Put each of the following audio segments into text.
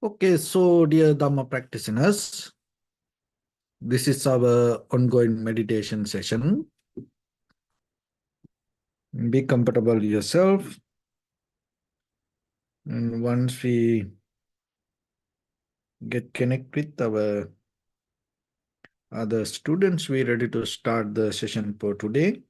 Okay, so dear Dhamma practitioners, this is our ongoing meditation session. Be comfortable yourself. And once we get connected with our other students, we're ready to start the session for today.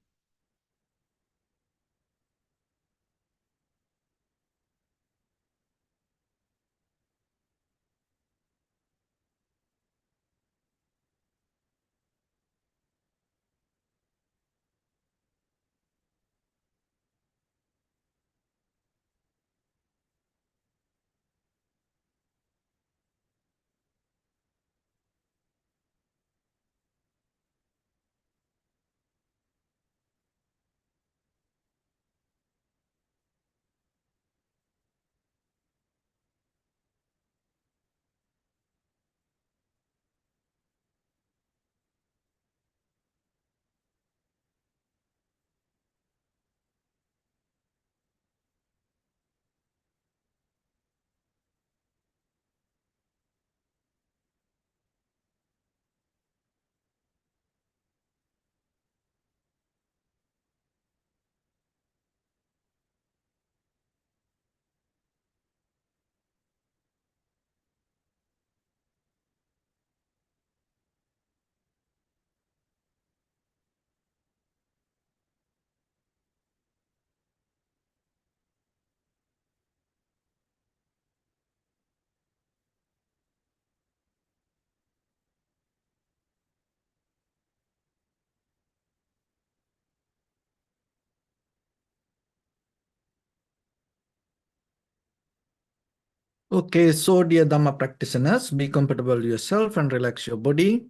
Okay, so dear Dhamma practitioners, be comfortable yourself and relax your body.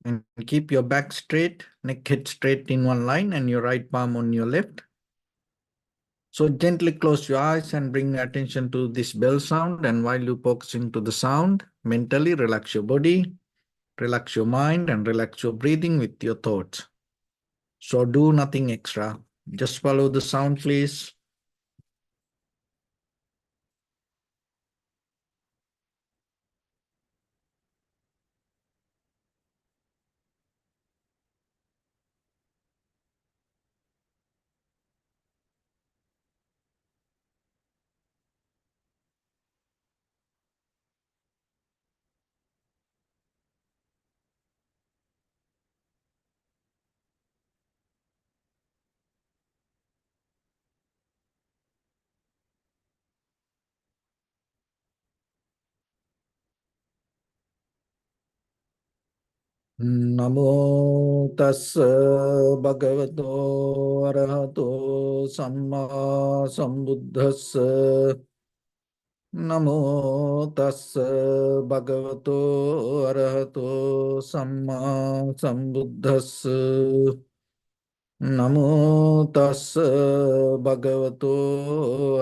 And keep your back straight, neck head straight in one line, and your right palm on your left. So gently close your eyes and bring attention to this bell sound. And while you focusing to the sound, mentally relax your body, relax your mind, and relax your breathing with your thoughts. So do nothing extra. Just follow the sound, please. Namo tassa bhagavato arahato samma sambuddhassa. Namo tassa bhagavato arahato samma sambuddhassa. Namo tassa bhagavato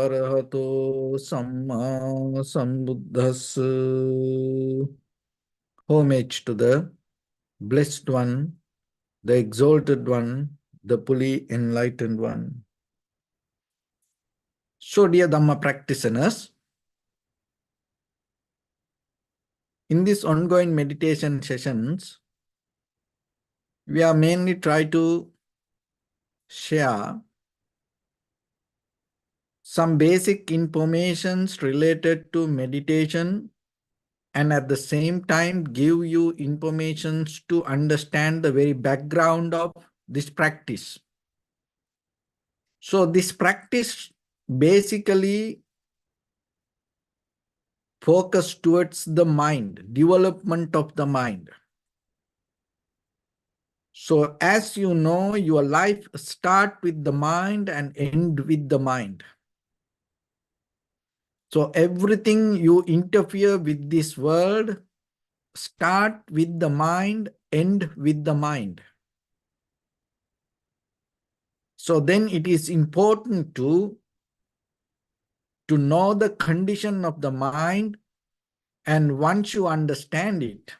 arahato samma sambuddhassa. Homage to the Blessed One, the Exalted One, the fully Enlightened One. So, dear Dhamma practitioners, in these ongoing meditation sessions, we are mainly try to share some basic informations related to meditation and at the same time give you informations to understand the very background of this practice. So this practice basically focus towards the mind, development of the mind. So as you know, your life start with the mind and end with the mind. So everything you interfere with this world start with the mind, end with the mind. So then it is important to know the condition of the mind, and once you understand it,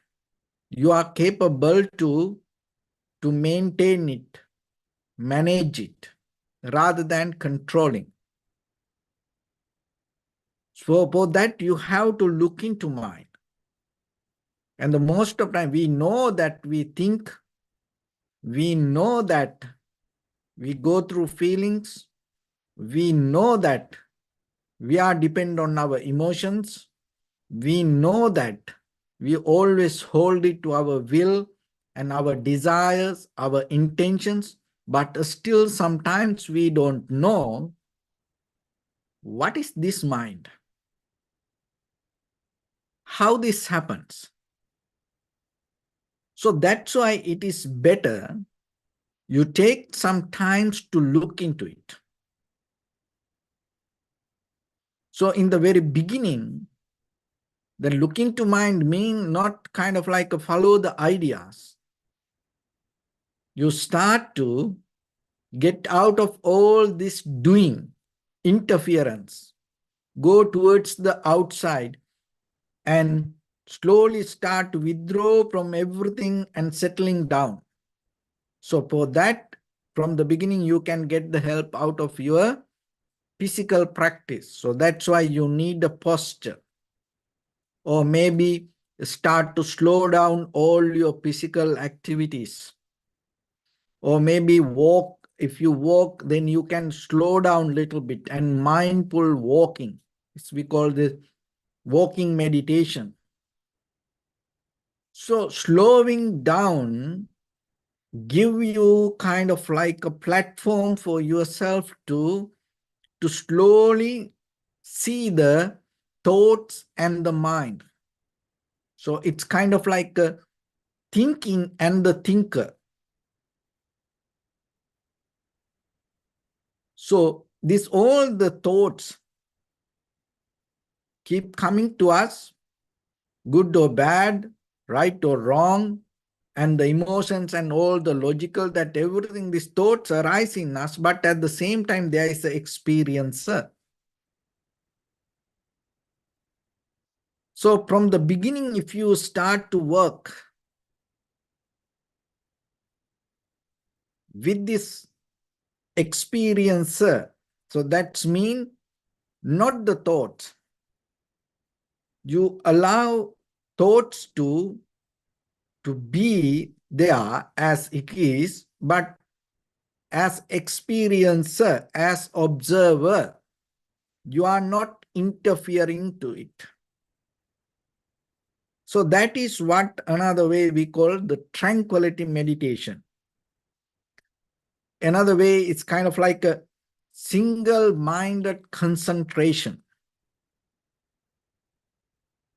you are capable to maintain it, manage it, rather than controlling. So for that, you have to look into mind. And the most of the time, we know that we think, we know that we go through feelings, we know that we are dependent on our emotions, we know that we always hold it to our will and our desires, our intentions, but still sometimes we don't know what is this mind, how this happens. So that's why it is better you take some time to look into it. So in the very beginning, the looking to mind mean not kind of like a follow the ideas. You start to get out of all this doing, interference, go towards the outside and slowly start to withdraw from everything and settling down. So for that, from the beginning, you can get the help out of your physical practice. So that's why you need a posture. Or maybe start to slow down all your physical activities. Or maybe walk. If you walk, then you can slow down a little bit and mindful walking. We call this walking meditation. So slowing down give you kind of like a platform for yourself to slowly see the thoughts and the mind. So it's kind of like a thinking and the thinker. So this all the thoughts keep coming to us, good or bad, right or wrong, and the emotions and all the logical, that everything, these thoughts arise in us, but at the same time there is an experiencer. So from the beginning, if you start to work with this experiencer, so that's mean not the thoughts. You allow thoughts to be there as it is, but as experiencer, as observer, you are not interfering to it. So that is what another way we call the tranquility meditation. Another way, it's kind of like a single-minded concentration.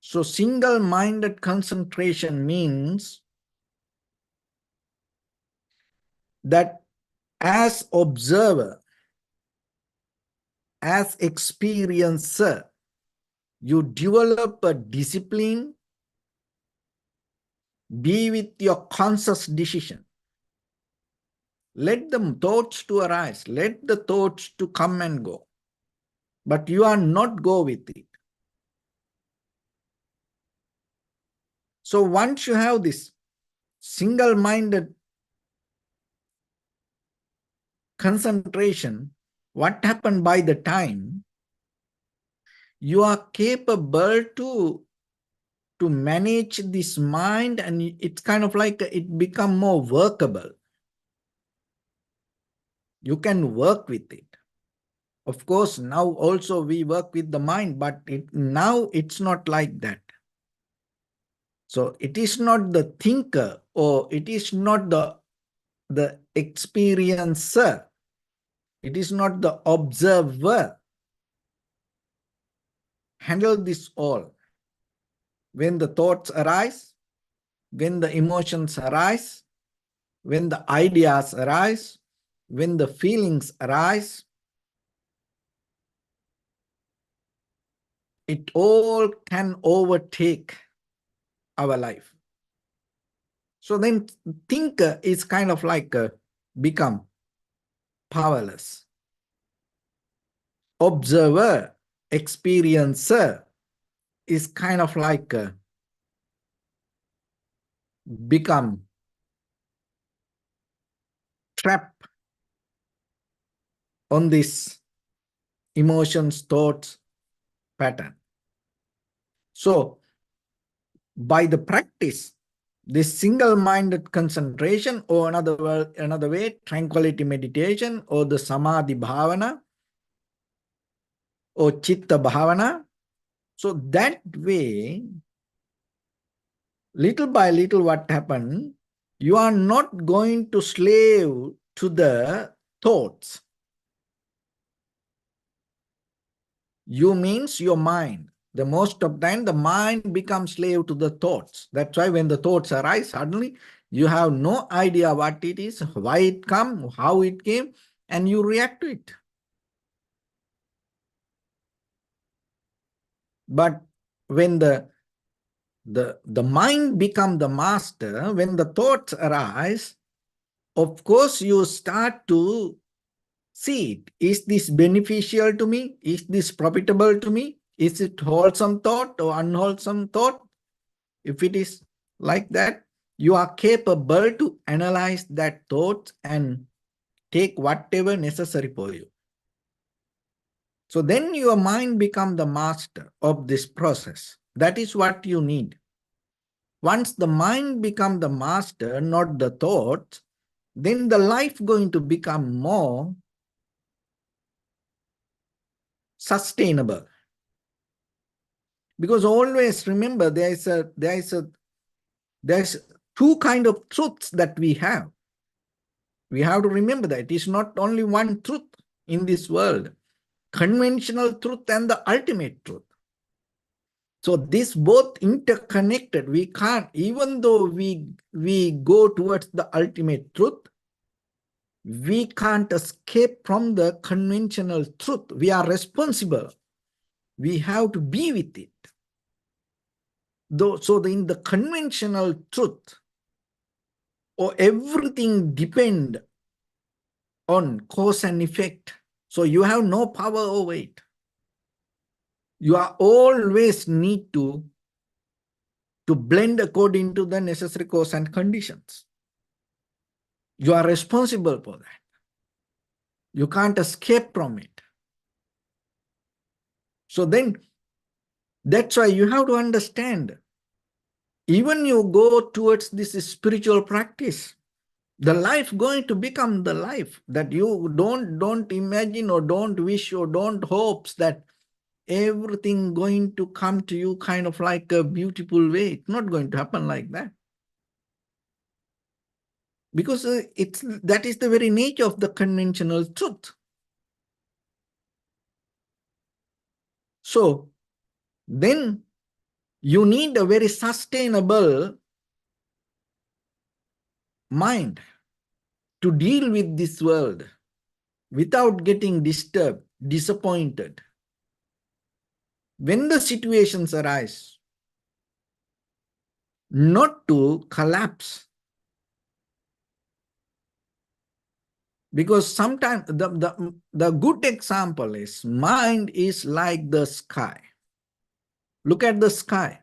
So single-minded concentration means that as observer, as experiencer, you develop a discipline, be with your conscious decision. Let the thoughts to arise, let the thoughts to come and go, but you are not go with it. So once you have this single-minded concentration, what happened by the time you are capable to manage this mind, and it's kind of like it become more workable. You can work with it. Of course, now also we work with the mind, but now it's not like that. So it is not the thinker, or it is not the experiencer. It is not the observer. Handle this all. When the thoughts arise, when the emotions arise, when the ideas arise, when the feelings arise, it all can overtake our life. So then thinker is kind of like become powerless. Observer, experiencer is kind of like become trapped on this emotions, thoughts, pattern. So, by the practice, this single-minded concentration, or another way, tranquility meditation, or the samadhi bhavana, or chitta bhavana. So that way, little by little, what happened? You are not going to slave to the thoughts. You means your mind. The most of the time, the mind becomes slave to the thoughts. That's why when the thoughts arise, suddenly you have no idea what it is, why it come, how it came, and you react to it. But when the mind become the master, when the thoughts arise, of course you start to see it. Is this beneficial to me? Is this profitable to me? Is it wholesome thought or unwholesome thought? If it is like that, you are capable to analyze that thought and take whatever necessary for you. So then your mind becomes the master of this process. That is what you need. Once the mind becomes the master, not the thoughts, then the life going to become more sustainable. Because always remember, there's two kind of truths that we have. We have to remember that it's not only one truth in this world, conventional truth and the ultimate truth. So this both interconnected. We can't, even though we go towards the ultimate truth, we can't escape from the conventional truth. We are responsible. We have to be with it. So in the conventional truth, or everything depend on cause and effect. So you have no power over it. You are always need to blend according to the necessary cause and conditions. You are responsible for that. You can't escape from it. So then, that's why you have to understand, even you go towards this spiritual practice, the life going to become the life that you don't imagine or don't wish or don't hopes that everything going to come to you kind of like a beautiful way. It's not going to happen like that. Because that is the very nature of the conventional truth. So then you need a very sustainable mind to deal with this world without getting disturbed, disappointed. When the situations arise, not to collapse. Because sometimes the good example is, mind is like the sky. Look at the sky.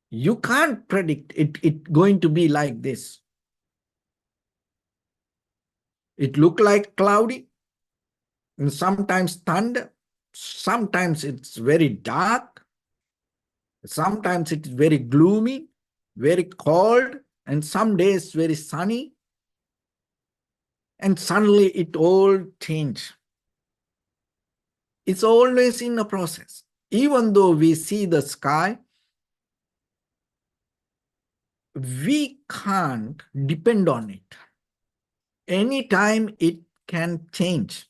You can't predict it going to be like this. It look like cloudy, and sometimes thunder, sometimes it's very dark, sometimes it's very gloomy, very cold, and some days very sunny, and suddenly it all change. It's always in a process. Even though we see the sky, we can't depend on it. Anytime it can change.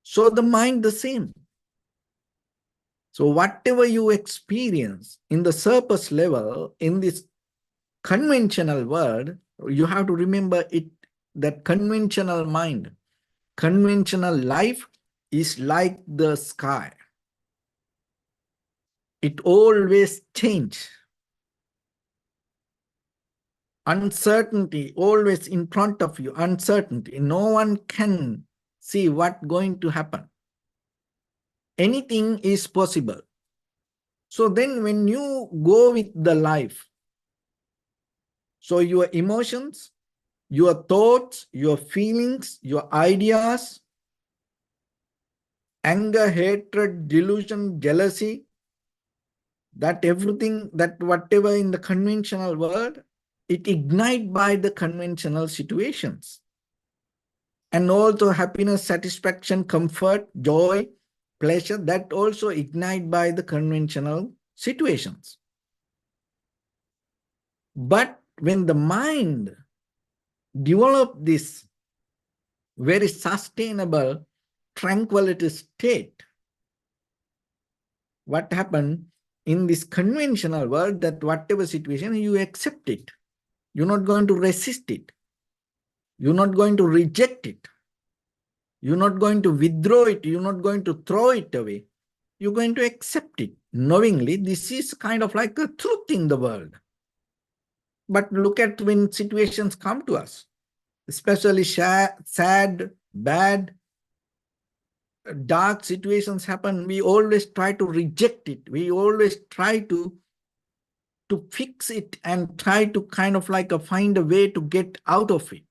So the mind the same. So whatever you experience in the surface level, in this conventional world, you have to remember it, that conventional mind, conventional life is like the sky. It always changes. Uncertainty always in front of you, uncertainty. No one can see what's going to happen. Anything is possible. So then when you go with the life, so your emotions, your thoughts, your feelings, your ideas, anger, hatred, delusion, jealousy, that everything, that whatever in the conventional world, it ignites by the conventional situations. And also happiness, satisfaction, comfort, joy, pleasure, that also ignite by the conventional situations. But when the mind develop this very sustainable tranquility state, what happened in this conventional world, that whatever situation, you accept it. You're not going to resist it. You're not going to reject it. You're not going to withdraw it. You're not going to throw it away. You're going to accept it knowingly. This is kind of like a truth in the world. But look at when situations come to us, especially sad, bad, dark situations happen, we always try to reject it. We always try to fix it and try to kind of like find a way to get out of it.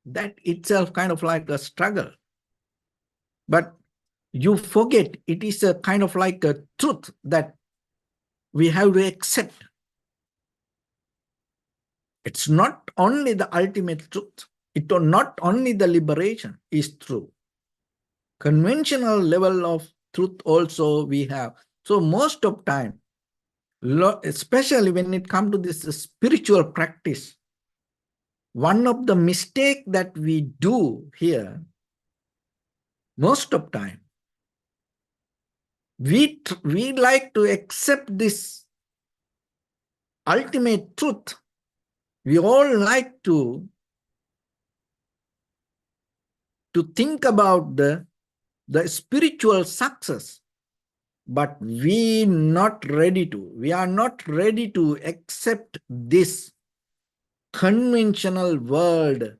That itself kind of like a struggle. But you forget it is a kind of like a truth that we have to accept. It's not only the ultimate truth. It's not only the liberation is true. Conventional level of truth also we have. So most of time, especially when it comes to this spiritual practice, one of the mistake that we do here, most of time, we like to accept this ultimate truth. We all like to think about the spiritual success, but we are not ready to accept this conventional world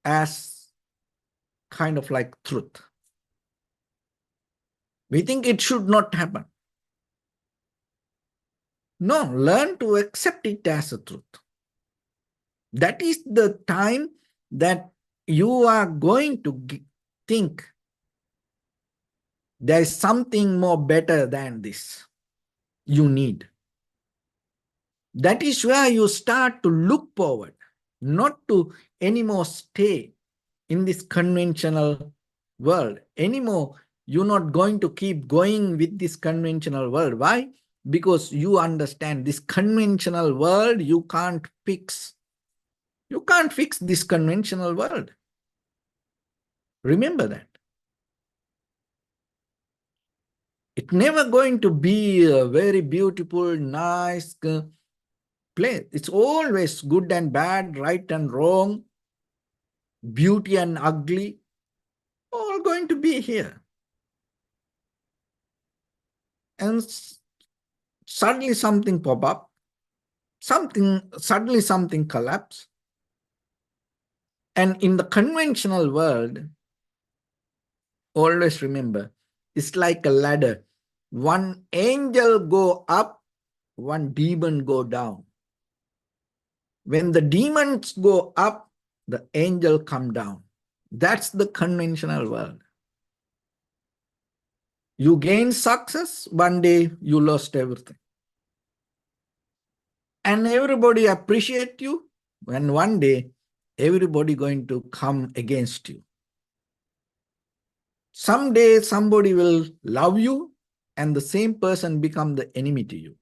as kind of like truth. We think it should not happen. No, learn to accept it as a truth. That is the time that you are going to think there is something more better than this you need. That is where you start to look forward, not to anymore stay in this conventional world anymore. You're not going to keep going with this conventional world. Why? Because you understand this conventional world you can't fix. You can't fix this conventional world. Remember that. It's never going to be a very beautiful, nice place. It's always good and bad, right and wrong, beauty and ugly, all going to be here. And suddenly something pop up, suddenly something collapse. And in the conventional world, always remember, it's like a ladder. One angel go up, one demon go down. When the demons go up, the angel come down. That's the conventional world. You gain success, one day you lost everything. And everybody appreciate you, and one day everybody going to come against you. Someday somebody will love you and the same person become the enemy to you.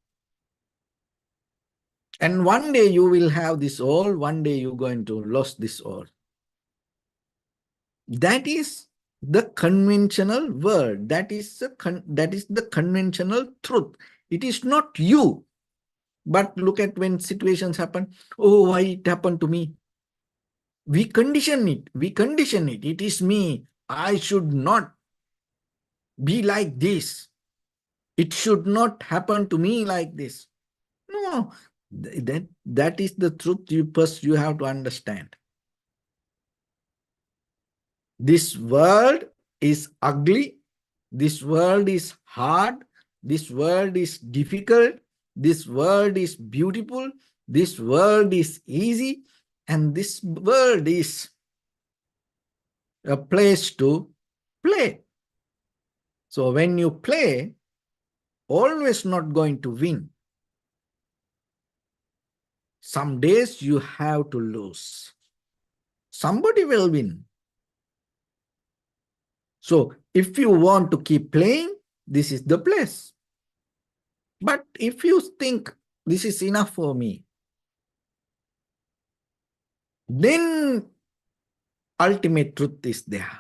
And one day you will have this all, one day you're going to lose this all. That is the conventional world. That is the conventional truth. It is not you. But look at when situations happen. Oh, why it happened to me? We condition it. We condition it. It is me. I should not be like this. It should not happen to me like this. No, that is the truth you have to understand. This world is ugly. This world is hard. This world is difficult. This world is beautiful. This world is easy. And this world is a place to play. So when you play, always not going to win. Some days you have to lose. Somebody will win. So if you want to keep playing, this is the place. But if you think this is enough for me, then ultimate truth is there.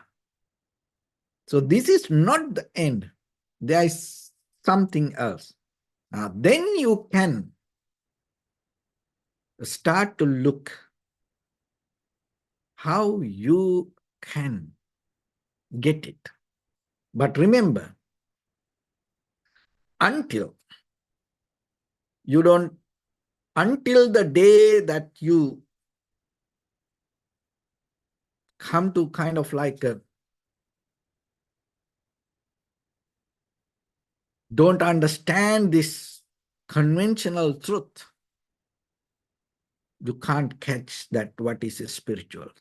So this is not the end. There is something else. Then you can start to look how you can get it. But remember, until the day that you come to kind of like don't understand this conventional truth, you can't catch that what is a spiritual truth.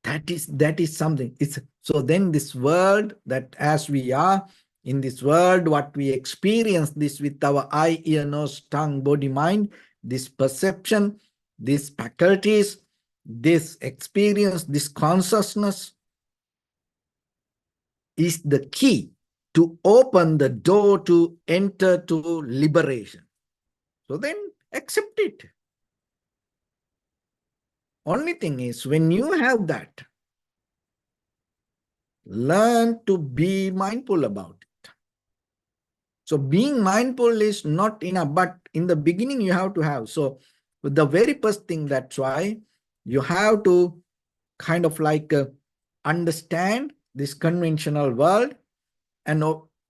That is something. So then this world, that as we are in this world, what we experience this with our eye, ear, nose, tongue, body, mind, this perception, these faculties, this experience, this consciousness is the key to open the door to enter to liberation. So then accept it. Only thing is, when you have that, learn to be mindful about it. So being mindful is not enough, but in the beginning you have to have. So the very first thing, that's why you have to kind of like understand this conventional world and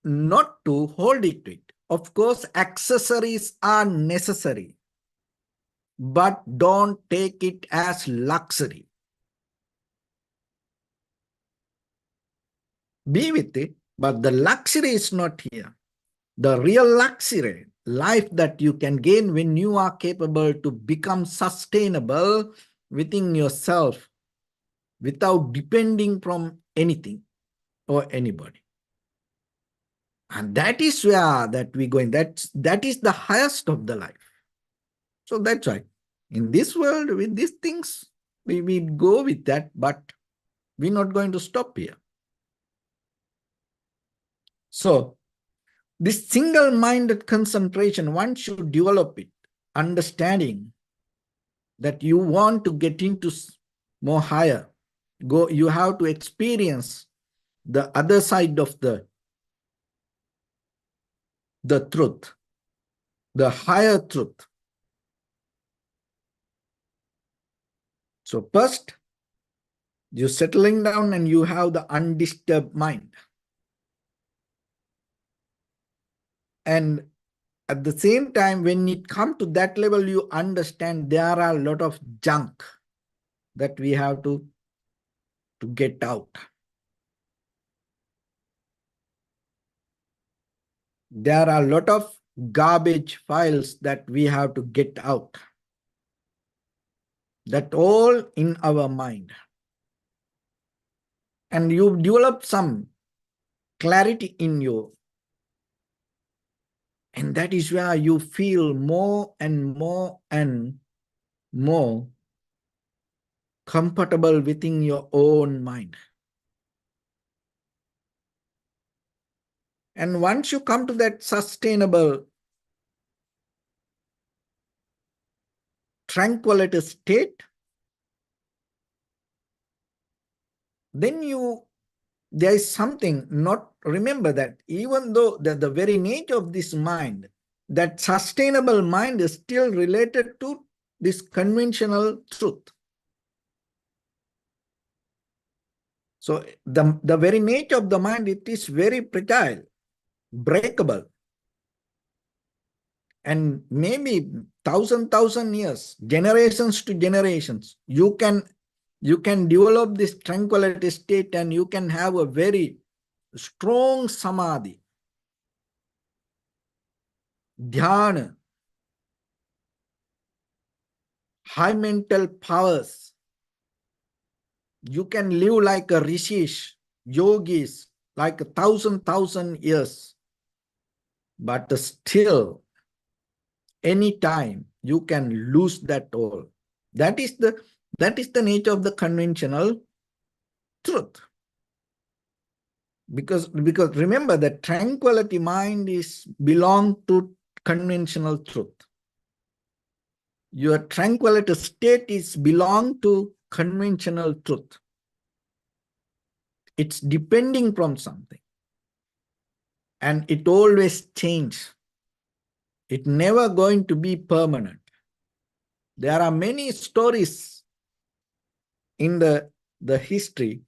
not to hold it to it. Of course, accessories are necessary, but don't take it as luxury. Be with it, but the luxury is not here. The real luxury, life that you can gain when you are capable to become sustainable within yourself without depending from anything or anybody. And that is where that we going. That is the highest of the life. So that's why in this world, with these things, we go with that, but we're not going to stop here. So this single-minded concentration, once you develop it, understanding that you want to get into more higher, you have to experience the other side of the truth, the higher truth. So first, you're settling down and you have the undisturbed mind. And at the same time, when it comes to that level, you understand there are a lot of junk that we have to get out. There are a lot of garbage files that we have to get out. That all in our mind. And you develop some clarity in you. And that is where you feel more and more and more comfortable within your own mind. And once you come to that sustainable tranquility state, then there is something, not remember that even though the very nature of this mind, that sustainable mind is still related to this conventional truth. So the very nature of the mind, it is very fragile, breakable. And maybe thousand years, generations to generations, you can develop this tranquility state and you can have a very strong samadhi, dhyana, high mental powers, You can live like a rishis, yogis, like 1,000 years, but still, anytime you can lose that all. That is the nature of the conventional truth. Because remember that tranquility mind is belong to conventional truth. Your tranquility state is belong to conventional truth. It's depending from something. And it always changes. It never going to be permanent. There are many stories in the history.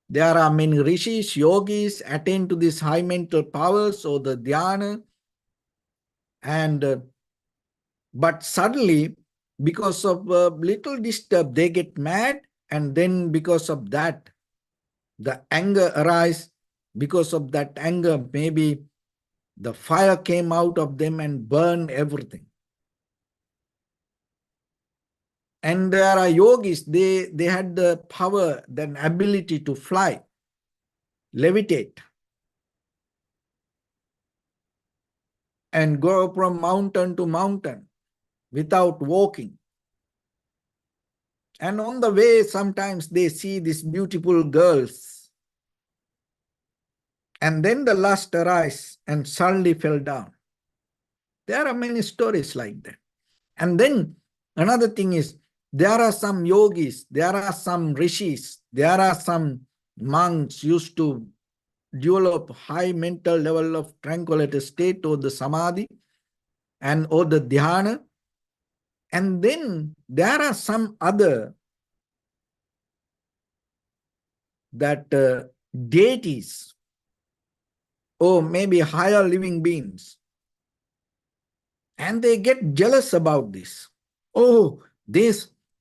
There are many rishis, yogis attain to these high mental powers or the dhyana. And but suddenly, because of a little disturb, they get mad, and then because of that, the anger arise. Because of that anger, maybe the fire came out of them and burned everything. And there are yogis, they had the power, the ability to fly, levitate, and go from mountain to mountain without walking. And on the way, sometimes they see these beautiful girls. And then the lust arises and suddenly fell down. There are many stories like that. And then another thing is, there are some yogis, there are some rishis, there are some monks used to develop high mental level of tranquility state or the samadhi and or the dhyana. And then there are some other that deities or maybe higher living beings. And they get jealous about this. Oh,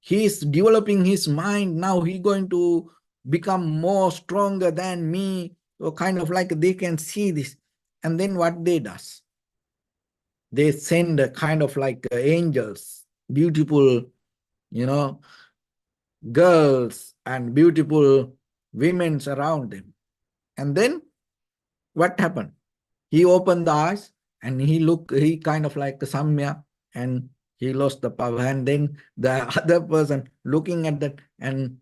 he's developing his mind. Now he's going to become more stronger than me. Or kind of like they can see this. And then what they does? They send a kind of like angels, beautiful, girls and beautiful women around them. And then what happened? He opened the eyes and he kind of like Samya, and he lost the power. And then the other person looking at that and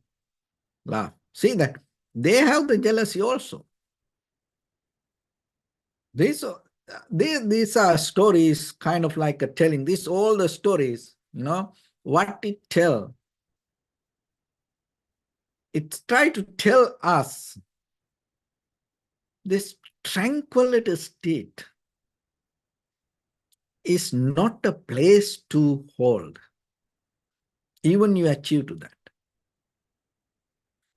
laugh. See that? They have the jealousy also. These are stories kind of like telling. These all the stories, what it tell. It's try to tell us this tranquility state is not a place to hold, even you achieve to that.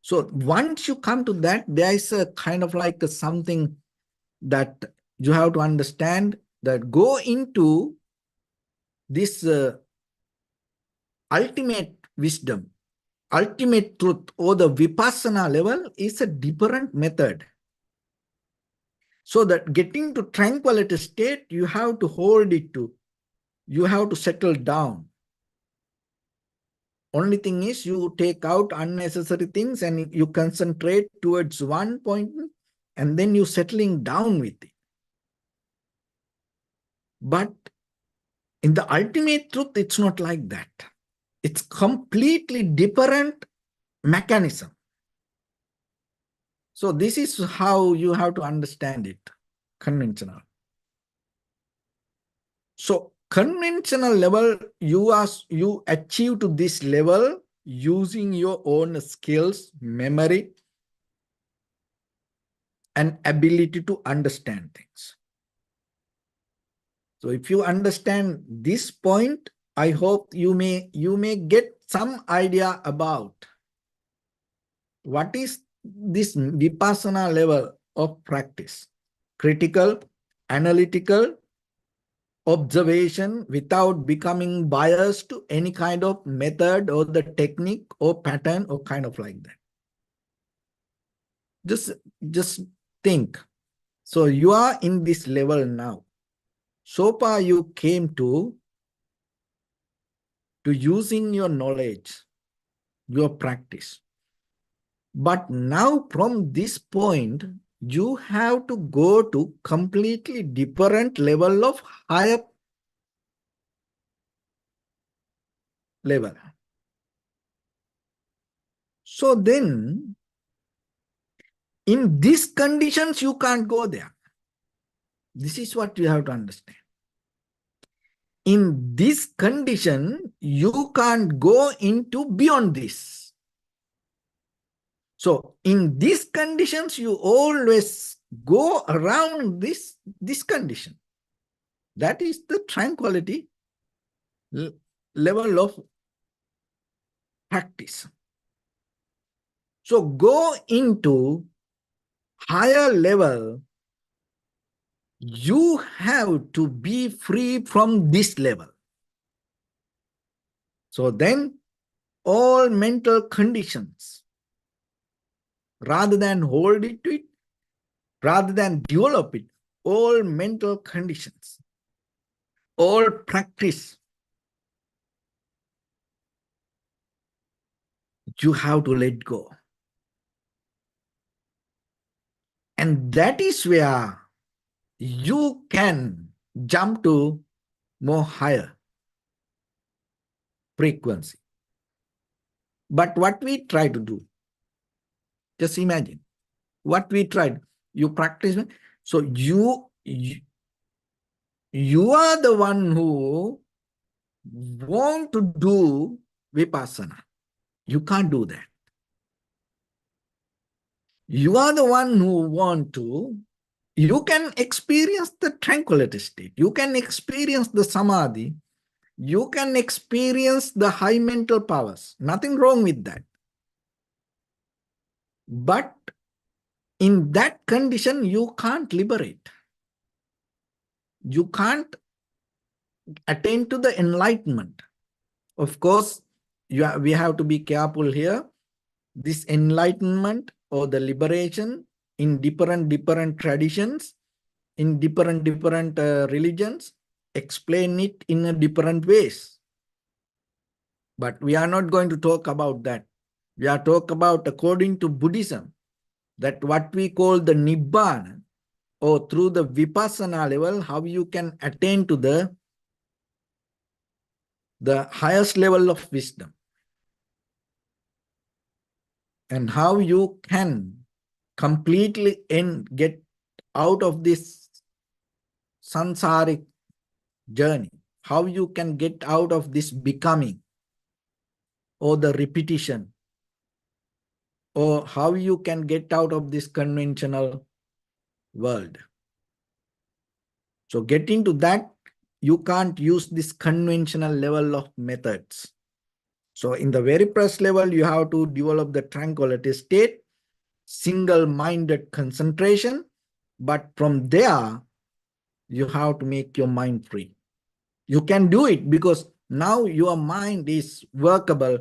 So once you come to that, there is a kind of like something that you have to understand, that go into this ultimate wisdom, ultimate truth, or the vipassana level is a different method. So that getting to tranquility state, you have to hold it to, you have to settle down. Only thing is you take out unnecessary things and you concentrate towards one point and then you settling down with it. But in the ultimate truth, it's not like that. It's completely different mechanism. So this is how you have to understand it, conventional. So conventional level, you achieve to this level using your own skills, memory, and ability to understand things. So if you understand this point, I hope you may get some idea about what is this vipassana level of practice. Critical, analytical, observation without becoming biased to any kind of method or the technique or pattern or kind of like that. Just think. So you are in this level now. So far you came to using your knowledge, your practice. But now from this point, you have to go to completely different level of higher level. So then, in these conditions, you can't go there. This is what you have to understand. In this condition, you can't go into beyond this. So in these conditions, you always go around this condition. That is the tranquility level of practice. So go into higher level, you have to be free from this level. So then all mental conditions, rather than hold it to it, rather than develop it, all mental conditions, all practice, you have to let go. And that is where you can jump to more higher frequency. But what we try to do, just imagine what we tried. You practice, so you are the one who want to do vipassana. You can't do that. You are the one who want to, you can experience the tranquility state. You can experience the samadhi. You can experience the high mental powers. Nothing wrong with that. But in that condition, you can't liberate. You can't attain to the enlightenment. Of course, we have to be careful here. This enlightenment or the liberation in different traditions, in different religions, explain it in a different ways. But we are not going to talk about that. We are talk about, according to Buddhism, that what we call the Nibbana, or through the Vipassana level, how you can attain to the highest level of wisdom. And how you can completely get out of this sansaric journey. How you can get out of this becoming or the repetition, or how you can get out of this conventional world. So get into that, you can't use this conventional level of methods. So in the very first level, you have to develop the tranquility state, single-minded concentration, but from there, you have to make your mind free. You can do it because now your mind is workable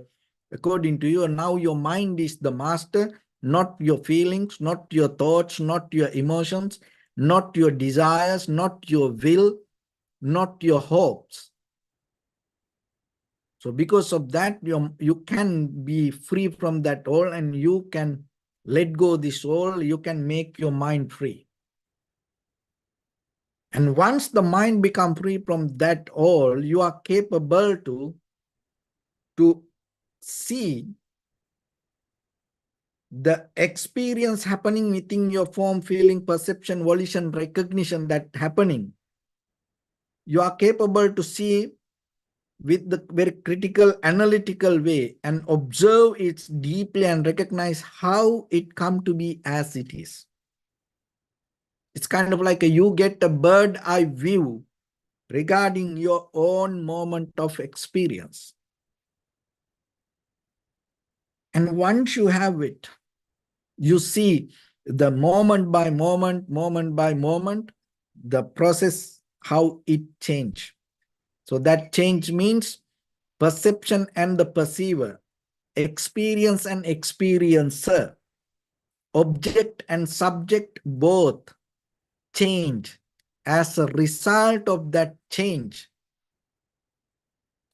according to you. Now your mind is the master, not your feelings, not your thoughts, not your emotions, not your desires, not your will, not your hopes. So because of that, you can be free from that all, and you can let go this all. You can make your mind free. And once the mind becomes free from that all, you are capable to see the experience happening within your form, feeling, perception, volition, recognition that happening. You are capable to see with the very critical, analytical way and observe it deeply and recognize how it come to be as it is. It's kind of like you get a bird eye view regarding your own moment of experience. And once you have it, you see the moment by moment, the process, how it change. So that change means perception and the perceiver, experience and experiencer, object and subject both change. As a result of that change,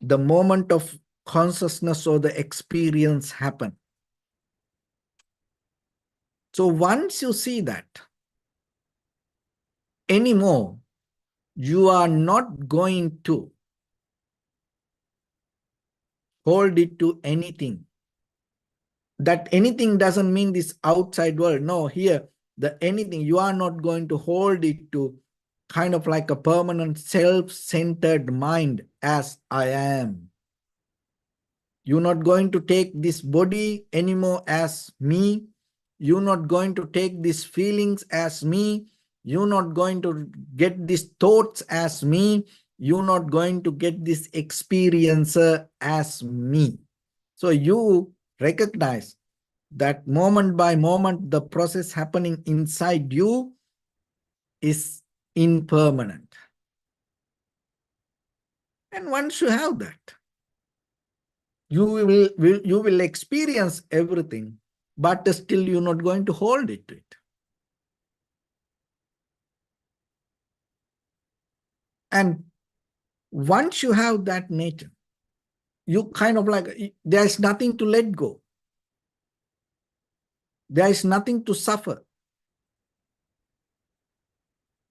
the moment of consciousness or the experience happen. So once you see that anymore, you are not going to hold it to anything. That anything doesn't mean this outside world. No, here, the anything, you are not going to hold it to kind of like a permanent self-centered mind as I am. You're not going to take this body anymore as me. You're not going to take these feelings as me. You're not going to get these thoughts as me. You're not going to get this experiencer as me. So you recognize that moment by moment, the process happening inside you is impermanent. And once you have that, you will experience everything, but still you're not going to hold it to it. And once you have that nature, you kind of like, there's nothing to let go. There is nothing to suffer.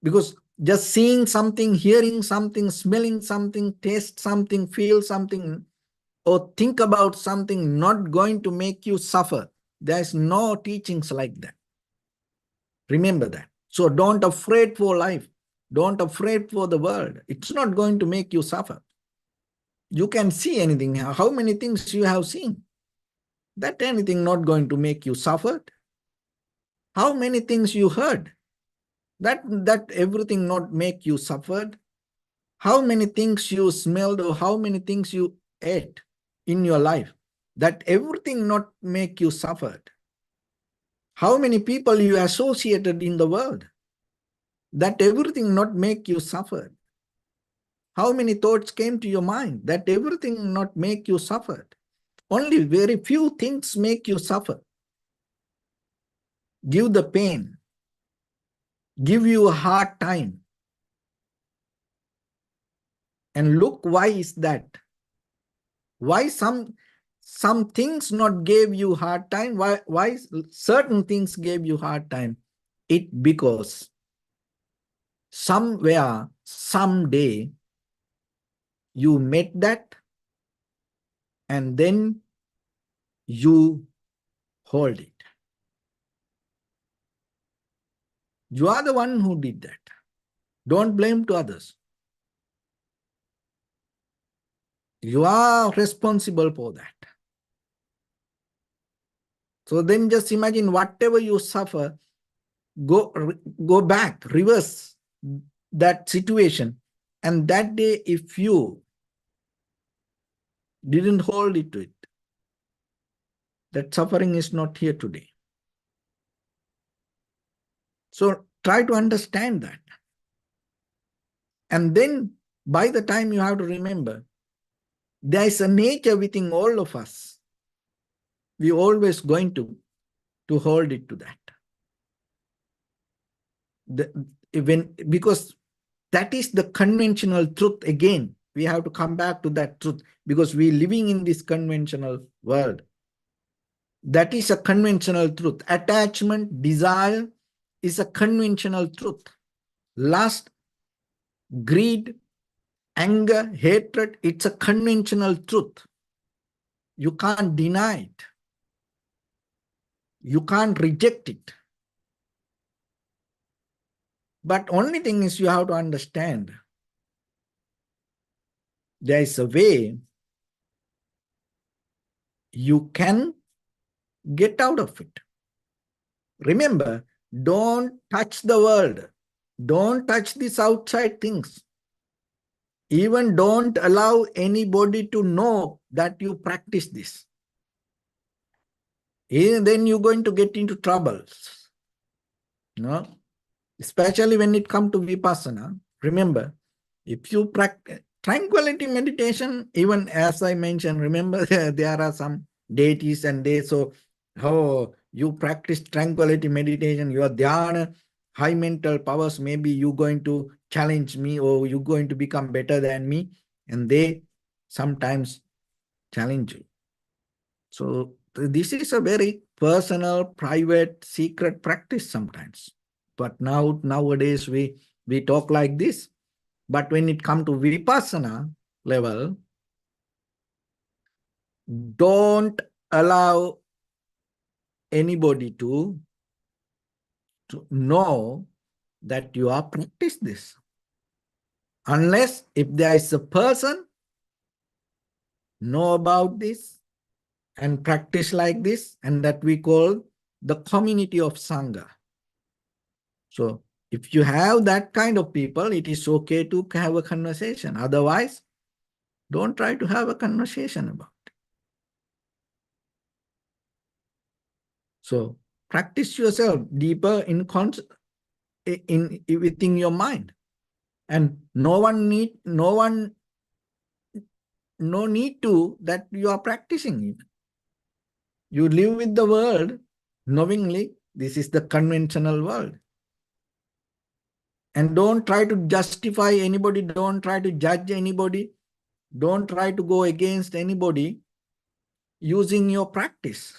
Because just seeing something, hearing something, smelling something, taste something, feel something, or think about something not going to make you suffer. There's no teachings like that. Remember that. So don't afraid for life. Don't afraid for the world. It's not going to make you suffer. You can see anything. How many things you have seen? That anything not going to make you suffer. How many things you heard? That everything not make you suffered. How many things you smelled or how many things you ate in your life? That everything not make you suffered. How many people you associated in the world? That everything not make you suffer. How many thoughts came to your mind? That everything not make you suffer. Only very few things make you suffer. Give the pain. Give you a hard time. And look, why is that? Why some things not gave you hard time? Why certain things gave you hard time? It because somewhere, someday, you met that and then you hold it. You are the one who did that. Don't blame to others. You are responsible for that. So then just imagine whatever you suffer, go back, reverse that situation. And that day, if you didn't hold it to it, that suffering is not here today. So try to understand that. And then by the time you have to remember, there is a nature within all of us. We always going to hold it to that. Because that is the conventional truth. Again, we have to come back to that truth because we're living in this conventional world. That is a conventional truth. Attachment, desire is a conventional truth. Lust, greed, anger, hatred, it's a conventional truth. You can't deny it. You can't reject it. But only thing is you have to understand there is a way you can get out of it. Remember, don't touch the world. Don't touch these outside things. Even don't allow anybody to know that you practice this. Then you're going to get into troubles. No? Especially when it comes to vipassana. Remember, if you practice tranquility meditation, even as I mentioned, remember there are some deities and they so, oh, you practice tranquility meditation, your dhyana, high mental powers, maybe you're going to challenge me or you're going to become better than me. And they sometimes challenge you. So this is a very personal, private, secret practice sometimes. But nowadays we talk like this. But when it comes to vipassana level, don't allow anybody to know that you are practice this. Unless if there is a person know about this and practice like this, and that we call the community of Sangha. So if you have that kind of people, it is okay to have a conversation. Otherwise, don't try to have a conversation about it. So practice yourself deeper within your mind. And no need to that you are practicing it. You live with the world knowingly this is the conventional world. And don't try to justify anybody, don't try to judge anybody, don't try to go against anybody using your practice.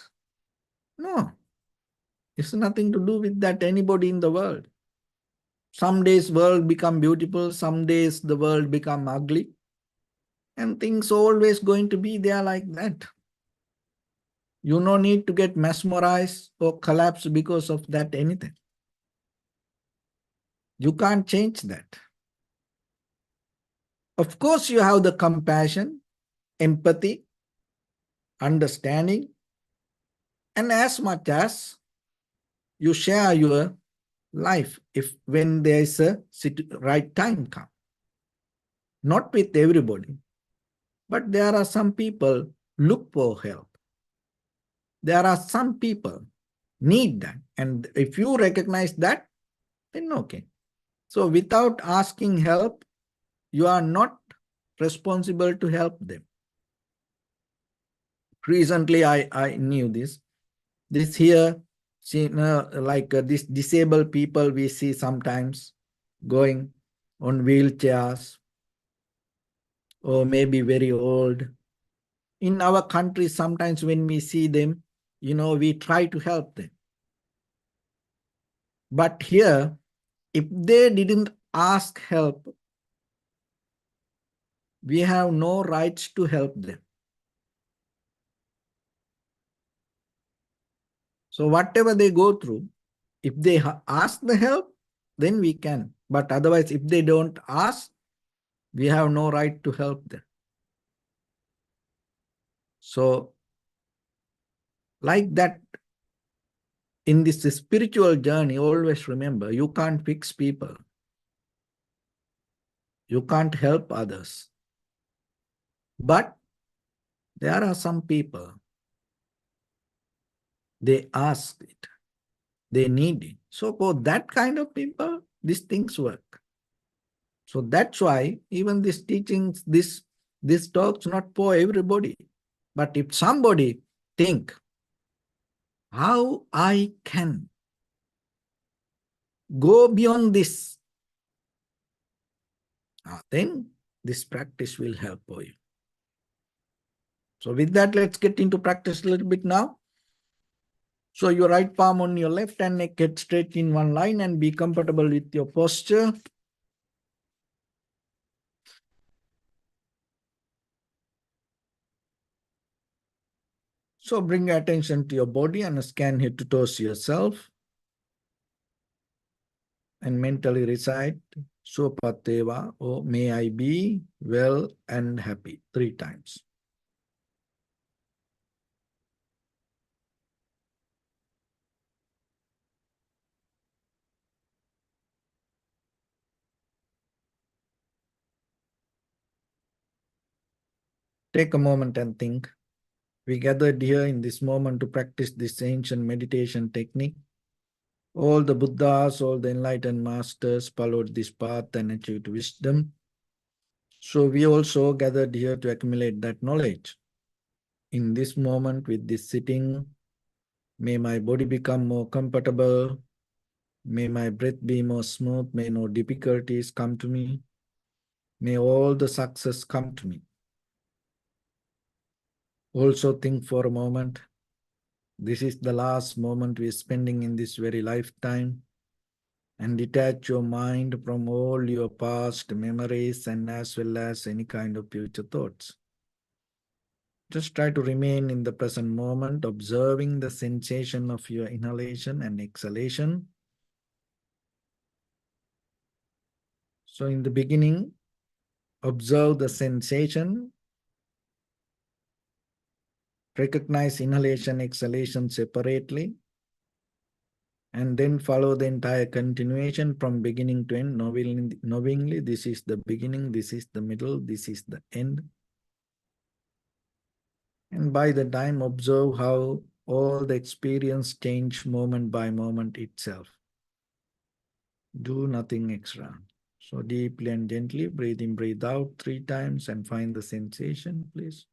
No, it's nothing to do with that anybody in the world. Some days world become beautiful, some days the world become ugly, and things always going to be there like that. You no need to get mesmerized or collapse because of that anything. You can't change that. Of course, you have the compassion, empathy, understanding, and as much as you share your life if when there is a right time come. Not with everybody, but there are some people look for help. There are some people need that. And if you recognize that, then okay. So without asking help, you are not responsible to help them. Recently, I knew this. This here, see, like this disabled people we see sometimes going on wheelchairs or maybe very old. In our country, sometimes when we see them, we try to help them. But here, if they didn't ask help, we have no rights to help them. So whatever they go through, if they ask the help, then we can. But otherwise, if they don't ask, we have no right to help them. So like that, in this spiritual journey, always remember, you can't fix people. You can't help others. But there are some people, they ask it, they need it. So for that kind of people, these things work. So that's why even these teachings, this talk's not for everybody. But if somebody think, how I can go beyond this, then this practice will help for you. So with that, let's get into practice a little bit now. So your right palm on your left and neck, get straight in one line and be comfortable with your posture. So bring your attention to your body and scan head to toes yourself. And mentally recite, Sopateva, or may I be well and happy, 3 times. Take a moment and think. We gathered here in this moment to practice this ancient meditation technique. All the Buddhas, all the enlightened masters followed this path and achieved wisdom. So we also gathered here to accumulate that knowledge. In this moment with this sitting, may my body become more comfortable. May my breath be more smooth. May no difficulties come to me. May all the success come to me. Also think for a moment, This is the last moment we are spending in this very lifetime, and detach your mind from all your past memories and as well as any kind of future thoughts. Just try to remain in the present moment, observing the sensation of your inhalation and exhalation. So in the beginning, observe the sensation, recognize inhalation, exhalation separately, and then follow the entire continuation from beginning to end, knowingly this is the beginning, this is the middle, this is the end. And by the time, observe how all the experience change moment by moment itself. Do nothing extra. So deeply and gently, breathe in, breathe out 3 times and find the sensation, please.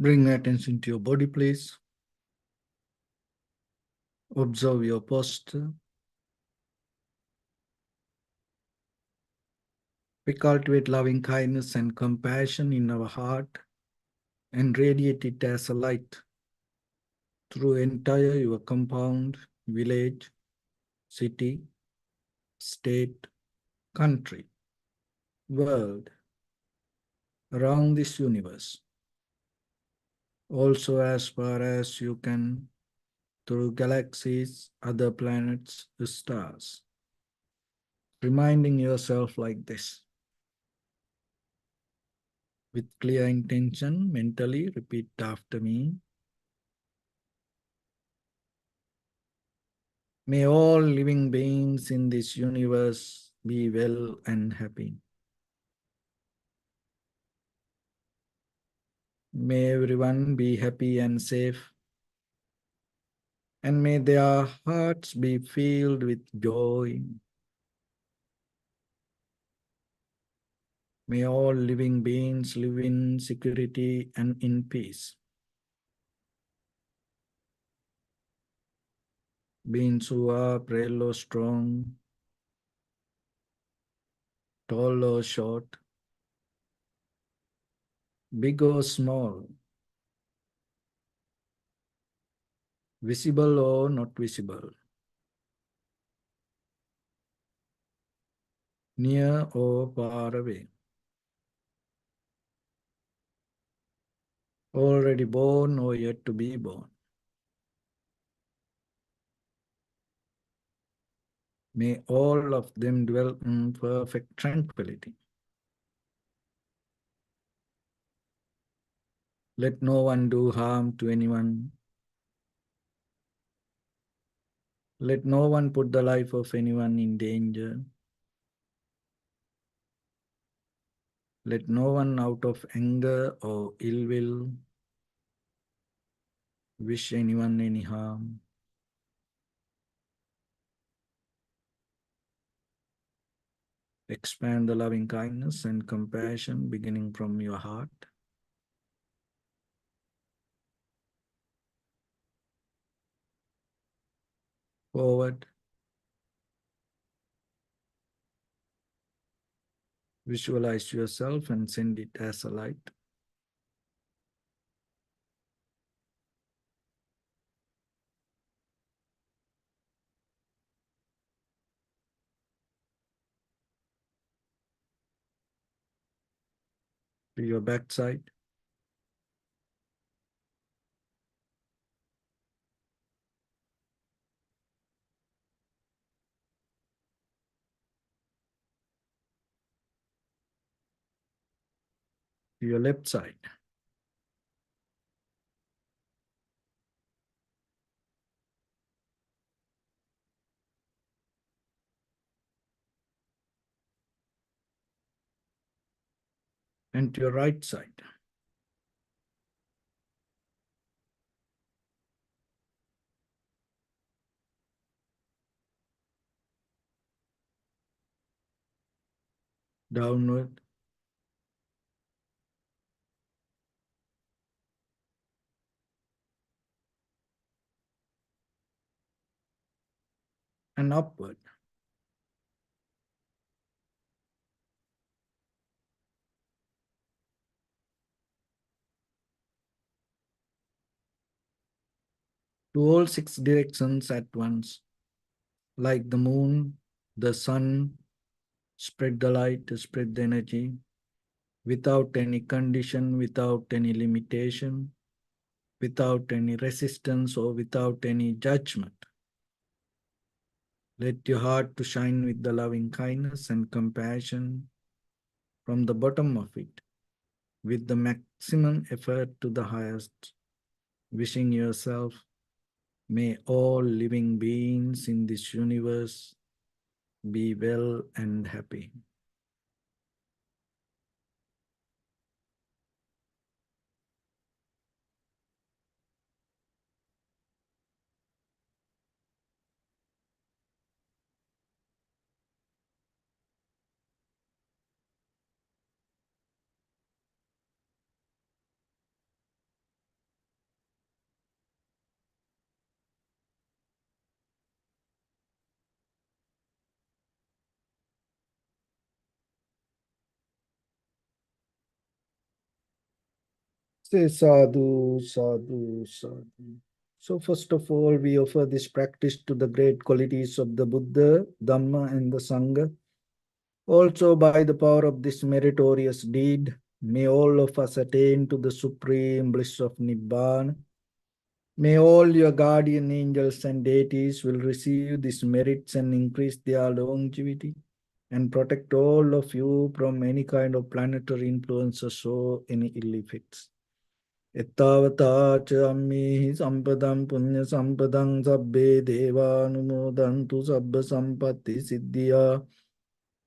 Bring attention to your body, please. Observe your posture. We cultivate loving kindness and compassion in our heart and radiate it as a light through entire your compound, village, city, state, country, world, around this universe. Also as far as you can through galaxies, other planets, stars. Reminding yourself like this. With clear intention, mentally repeat after me. May all living beings in this universe be well and happy. May everyone be happy and safe. And may their hearts be filled with joy. May all living beings live in security and in peace. Beings who are frail or strong, tall or short, big or small, visible or not visible, near or far away, already born or yet to be born. May all of them dwell in perfect tranquility. Let no one do harm to anyone. Let no one put the life of anyone in danger. Let no one out of anger or ill will wish anyone any harm. Expand the loving kindness and compassion beginning from your heart. Forward. Visualize yourself and send it as a light. To your backside. To your left side. And to your right side. Downward. And upward. To all six directions at once. Like the moon, the sun, spread the light, spread the energy, without any condition, without any limitation, without any resistance or without any judgment. Let your heart to shine with the loving kindness and compassion from the bottom of it, with the maximum effort to the highest, wishing yourself, may all living beings in this universe be well and happy. Say sadhu, sadhu, sadhu. So first of all, we offer this practice to the great qualities of the Buddha, Dhamma, and the Sangha. Also, by the power of this meritorious deed, may all of us attain to the supreme bliss of Nibbana. May all your guardian angels and deities will receive these merits and increase their longevity and protect all of you from any kind of planetary influences or any ill effects. Ettavata cha ammehi sampadam punya sampadam sabbe devanumodantu sabba sampatti siddhya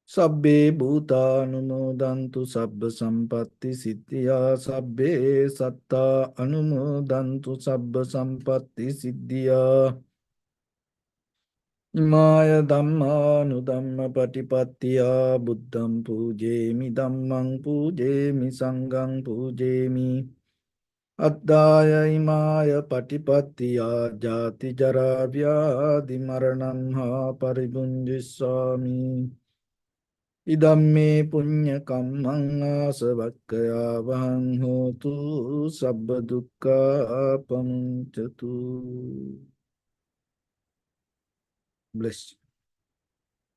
sabbe bhutanumodantu sabba sampatti siddhya sabbe satta anumodantu sabba sampatti siddhya Imaya Dhamma Dhamma Patipattiya Buddham Pujemi Dhammang Pujemi Sanghang Pujemi Addaya Imaya Patipattiya Jati Jara Vyadhi Maranam Ha Paribunjisami Idamme Punya Kammang Asavakkaya Vahang Hotu Sabba Dukkha Pamunchatu. Bless.